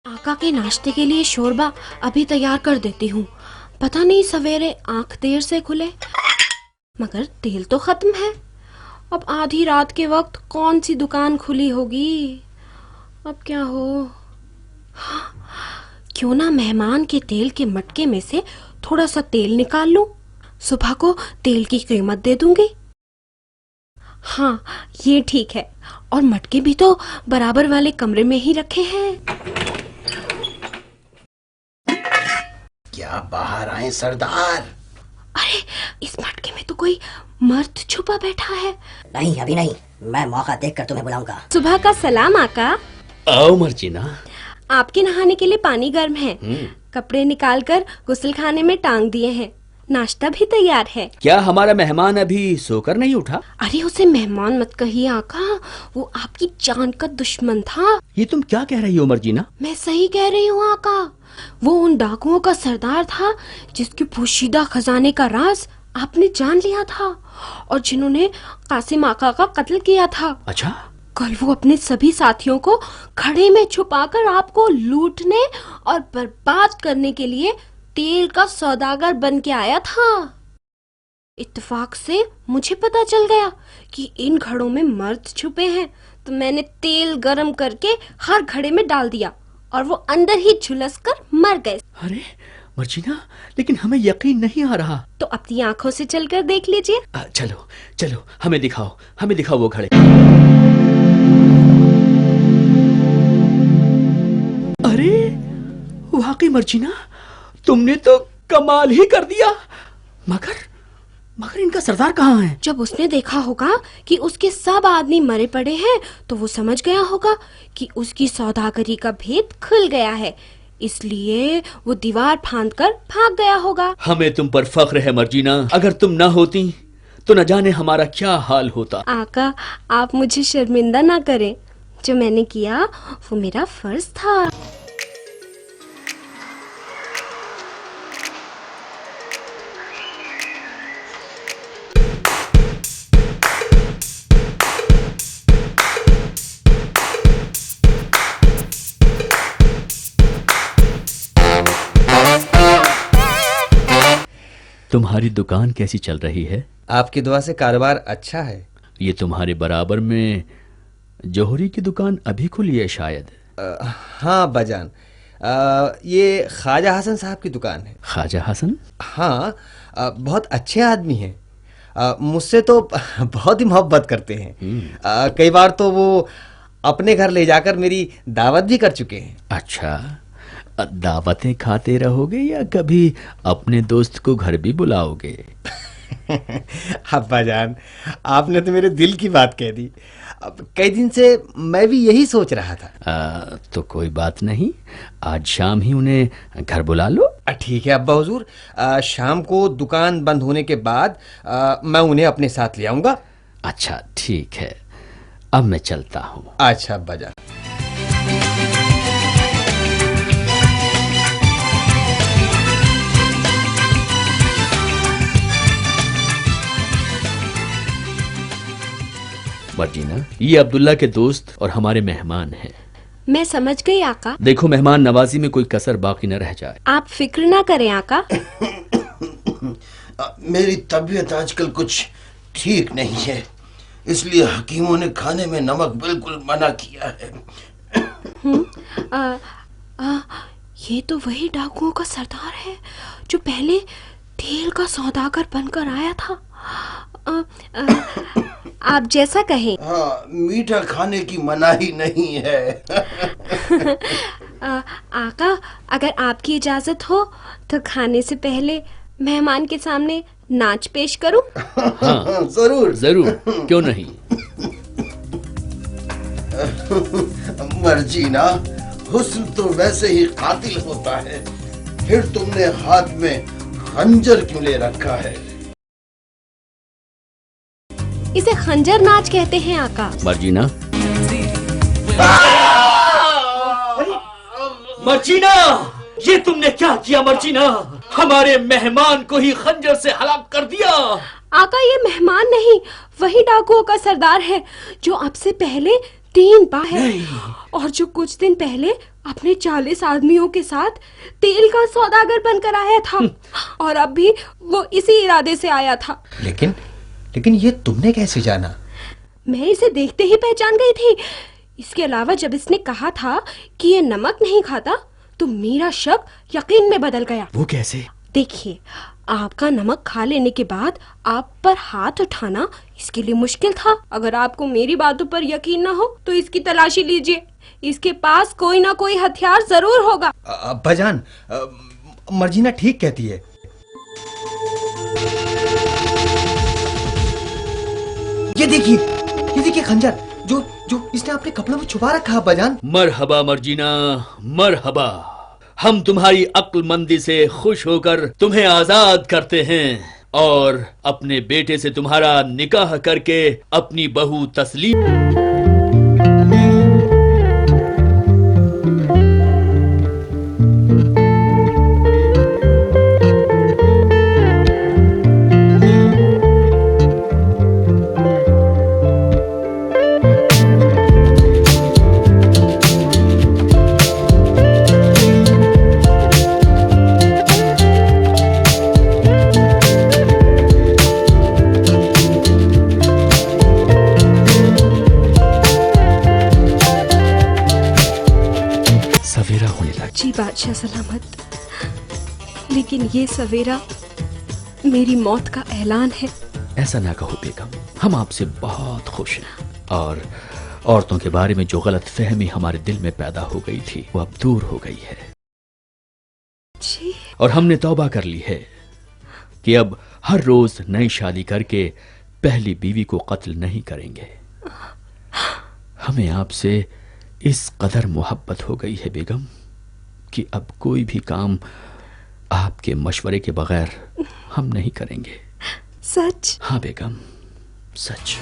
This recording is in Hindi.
आका के नाश्ते के लिए शोरबा अभी तैयार कर देती हूँ। पता नहीं सवेरे आंख देर से खुले, मगर तेल तो खत्म है। अब आधी रात के वक्त कौन सी दुकान खुली होगी? अब क्या हो? क्यों ना मेहमान के तेल के मटके में से थोड़ा सा तेल निकाल लूं। सुबह को तेल की कीमत दे दूंगी। हाँ, ये ठीक है। और मटके भी तो बराबर वाले कमरे में ही रखे हैं। क्या बाहर आए सरदार? अरे, इस मटके में तो कोई मर्द छुपा बैठा है। नहीं, अभी नहीं, मैं मौका देखकर तुम्हें बुलाऊंगा। सुबह का सलाम आका। आओ मर्जीना। आपके नहाने के लिए पानी गर्म है। कपड़े निकालकर गुस्लखाने में टांग दिए हैं। नाश्ता भी तैयार है। क्या हमारा मेहमान अभी सोकर नहीं उठा? अरे, उसे मेहमान मत कहिए आका, वो आपकी जान का दुश्मन था। ये तुम क्या कह रही हो मर्जीना? मैं सही कह रही हूँ आका। वो उन डाकुओं का सरदार था जिसके पोशीदा खजाने का राज आपने जान लिया था और जिन्होंने कासिम आका का कत्ल किया था। अच्छा? कल वो अपने सभी साथियों को खड़े में छुपाकर आपको लूटने और बर्बाद करने के लिए तेल का सौदागर बन के आया था। इत्तेफाक से मुझे पता चल गया कि इन घड़ों में मर्द छुपे हैं, तो मैंने तेल गरम करके हर घड़े में डाल दिया और वो अंदर ही झुलस कर मर गए। अरे मर्जीना, लेकिन हमें यकीन नहीं आ रहा। तो अपनी आंखों से चलकर देख लीजिए। चलो चलो, हमें दिखाओ वो घड़े। अरे वाकई मर्जीना, तुमने तो कमाल ही कर दिया। मगर इनका सरदार कहाँ है? जब उसने देखा होगा कि उसके सब आदमी मरे पड़े हैं, तो वो समझ गया होगा कि उसकी सौदागरी का भेद खुल गया है, इसलिए वो दीवार फांदकर भाग गया होगा। हमें तुम पर फख्र है मर्जीना। अगर तुम ना होती तो न जाने हमारा क्या हाल होता। आका, आप मुझे शर्मिंदा ना करें। जो मैंने किया वो मेरा फर्ज था। तुम्हारी दुकान कैसी चल रही है? आपकी दुआ से कारोबार अच्छा है। ये तुम्हारे बराबर में जौहरी की दुकान अभी खुली है शायद? हाँ अब्बाजान, ये ख्वाजा हसन साहब की दुकान है। ख्वाजा हसन? हाँ, बहुत अच्छे आदमी हैं। मुझसे तो बहुत ही मोहब्बत करते हैं। कई बार तो वो अपने घर ले जाकर मेरी दावत भी कर चुके हैं। अच्छा, दावतें खाते रहोगे या कभी अपने दोस्त को घर भी बुलाओगे? अब्बाजान, आपने तो मेरे दिल की बात कह दी। अब कई दिन से मैं भी यही सोच रहा था। तो कोई बात नहीं, आज शाम ही उन्हें घर बुला लो। ठीक है अब्बा हुजूर, शाम को दुकान बंद होने के बाद मैं उन्हें अपने साथ ले आऊंगा। अच्छा ठीक है, अब मैं चलता हूँ। अच्छा अब्बाजान। मर्जीना, ये अब्दुल्ला के दोस्त और हमारे मेहमान हैं। मैं समझ गई आका। देखो, मेहमान नवाजी में कोई कसर बाकी न रह जाए। आप फिक्र ना करें आका। मेरी तबीयत आजकल कुछ ठीक नहीं है, इसलिए हकीमों ने खाने में नमक बिल्कुल मना किया है। ये तो वही डाकुओं का सरदार है जो पहले तेल का सौदागर बनकर आया था। आप जैसा कहें। हाँ, मीठा खाने की मनाही नहीं है। आका, अगर आपकी इजाजत हो तो खाने से पहले मेहमान के सामने नाच पेश करूं? हाँ, जरूर जरूर, क्यों नहीं। मर्जीना, हुस्न तो वैसे ही कातिल होता है, फिर तुमने हाथ में खंजर क्यों ले रखा है? इसे खंजर नाच कहते हैं आका। मर्जीना, मर्जीना, ये तुमने क्या किया मर्जीना? हमारे मेहमान को ही खंजर से हलाक कर दिया। आका, ये मेहमान नहीं, वही डाकुओं का सरदार है जो आपसे पहले 3 बार है। और जो कुछ दिन पहले अपने 40 आदमियों के साथ तेल का सौदागर बनकर आया था और अब भी वो इसी इरादे से आया था। लेकिन ये तुमने कैसे जाना? मैं इसे देखते ही पहचान गई थी। इसके अलावा जब इसने कहा था कि ये नमक नहीं खाता तो मेरा शक यकीन में बदल गया। वो कैसे? देखिए, आपका नमक खा लेने के बाद आप पर हाथ उठाना इसके लिए मुश्किल था। अगर आपको मेरी बातों पर यकीन ना हो तो इसकी तलाशी लीजिए, इसके पास कोई ना कोई हथियार जरूर होगा। अब्बाजान, मर्जीना ठीक कहती है। ये देखिए खंजर जो इसने अपने कपड़ों में छुपा रखा है अब्बाजान। मरहबा मर्जीना, मरहबा। हम तुम्हारी अक्लमंदी से खुश होकर तुम्हें आजाद करते हैं और अपने बेटे से तुम्हारा निकाह करके अपनी बहू तस्लीम। सवेरा होने लगा। जी बादशाह सलामत, लेकिन ये सवेरा मेरी मौत का ऐलान है। ऐसा ना कहो बेगम, हम आपसे बहुत खुश हैं और औरतों के बारे में जो गलत फहमी हमारे दिल में पैदा हो गई थी वो अब दूर हो गई है। जी। और हमने तौबा कर ली है कि अब हर रोज नई शादी करके पहली बीवी को कत्ल नहीं करेंगे। हमें आपसे इस कदर मोहब्बत हो गई है बेगम कि अब कोई भी काम आपके मशवरे के बगैर हम नहीं करेंगे। सच? हाँ बेगम, सच।